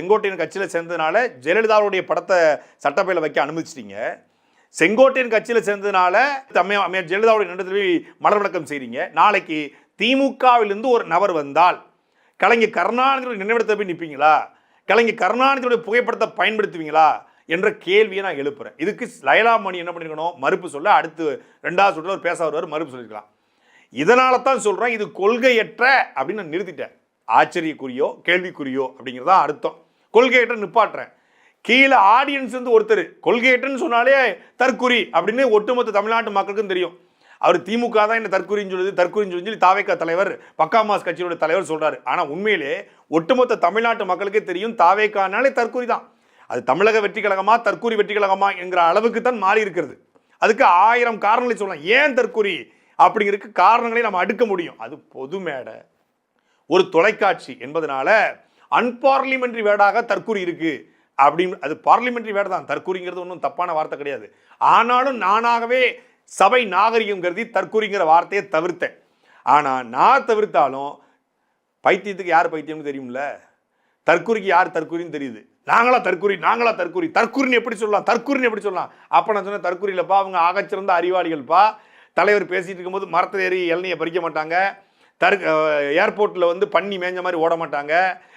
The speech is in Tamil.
செங்கோட்டையன் கட்சியில் சேர்ந்ததுனால ஜெயலலிதாவுடைய படத்தை சட்டப்பையில் வைக்க அனுமதிச்சிட்டீங்க. செங்கோட்டையன் கட்சியில் சேர்ந்ததுனால அம்மையார் ஜெயலலிதாவுடைய நினைவில் மலர் வணக்கம் செய்றீங்க. நாளைக்கு திமுகவிலிருந்து ஒரு நபர் வந்தால் கலைஞர் கருணாநிதியுடைய நினைவிடத்தை போய் நிற்பீங்களா? கலைஞர் கருணாநிதியுடைய புகைப்படத்தை பயன்படுத்துவீங்களா என்ற கேள்வியை நான் எழுப்புறேன். இதுக்கு லயலாமணி என்ன பண்ணிருக்கணும்? மறுப்பு சொல்ல அடுத்து 2வது சுற்றில் ஒரு பேச வருவார், மறுப்பு சொல்லியிருக்கலாம். இதனால தான் சொல்கிறேன், இது கொள்கையற்ற அப்படின்னு நான் நிறுத்திட்டேன். ஆச்சரியக்குரியோ கேள்விக்குரியோ அப்படிங்கிறதா அர்த்தம். கொள்கையற்ற நிப்பாட்டுறேன். கீழே ஆடியன்ஸ் வந்து ஒருத்தர் கொள்கையற்றன்னு சொன்னாலே தற்குறி அப்படின்னு ஒட்டுமொத்த தமிழ்நாட்டு மக்களுக்கும் தெரியும். அவர் திமுக தான் என்ன தற்குறின்னு சொல்லி தாவேகா தலைவர் பக்காமாஸ் கட்சியோட தலைவர் சொல்றாரு. ஆனால் உண்மையிலே ஒட்டுமொத்த தமிழ்நாட்டு மக்களுக்கே தெரியும் தாவேகானாலே தற்குறி தான். அது தமிழக வெற்றி கழகமா தற்குறி வெற்றி கழகமா என்கிற அளவுக்கு தான் மாறி இருக்கிறது. அதுக்கு 1000 காரணங்களை சொல்லலாம். ஏன் தற்குறி அப்படிங்கிறதுக்கு காரணங்களை நம்ம அடுக்க முடியும். அது பொது மேடை, ஒரு தொலைக்காட்சி என்பதனால அன்பார்லிமெண்ட்ரி வேர்டாக தற்குறி இருக்கு அப்படின்னு. அது பார்லிமெண்ட்ரி வேர்டு தான். தற்குறிங்கிறது ஒன்றும் தப்பான வார்த்தை கிடையாது. ஆனாலும் நானாகவே சபை நாகரிகம் கருதி தற்குறிங்கிற வார்த்தையை தவிர்த்தேன். ஆனால் நான் தவிர்த்தாலும் பைத்தியத்துக்கு யார் பைத்தியம்னு தெரியும்ல, தற்குறிக்கு யார் தற்குறின்னு தெரியுது. நாங்களா தற்குறி தற்குறின்னு எப்படி சொல்லலாம்? அப்போ நான் சொன்னேன், தற்குறி இல்லைப்பா, அவங்க ஆகச்சிறந்த அறிவாளிகள்ப்பா. தலைவர் பேசிட்டு இருக்கும்போது மரத்தில் ஏறி இளநியை பறிக்க மாட்டாங்க. ஏர்போர்ட்டில் வந்து பன்னி மேய்ஞ்ச மாதிரி ஓட மாட்டாங்க.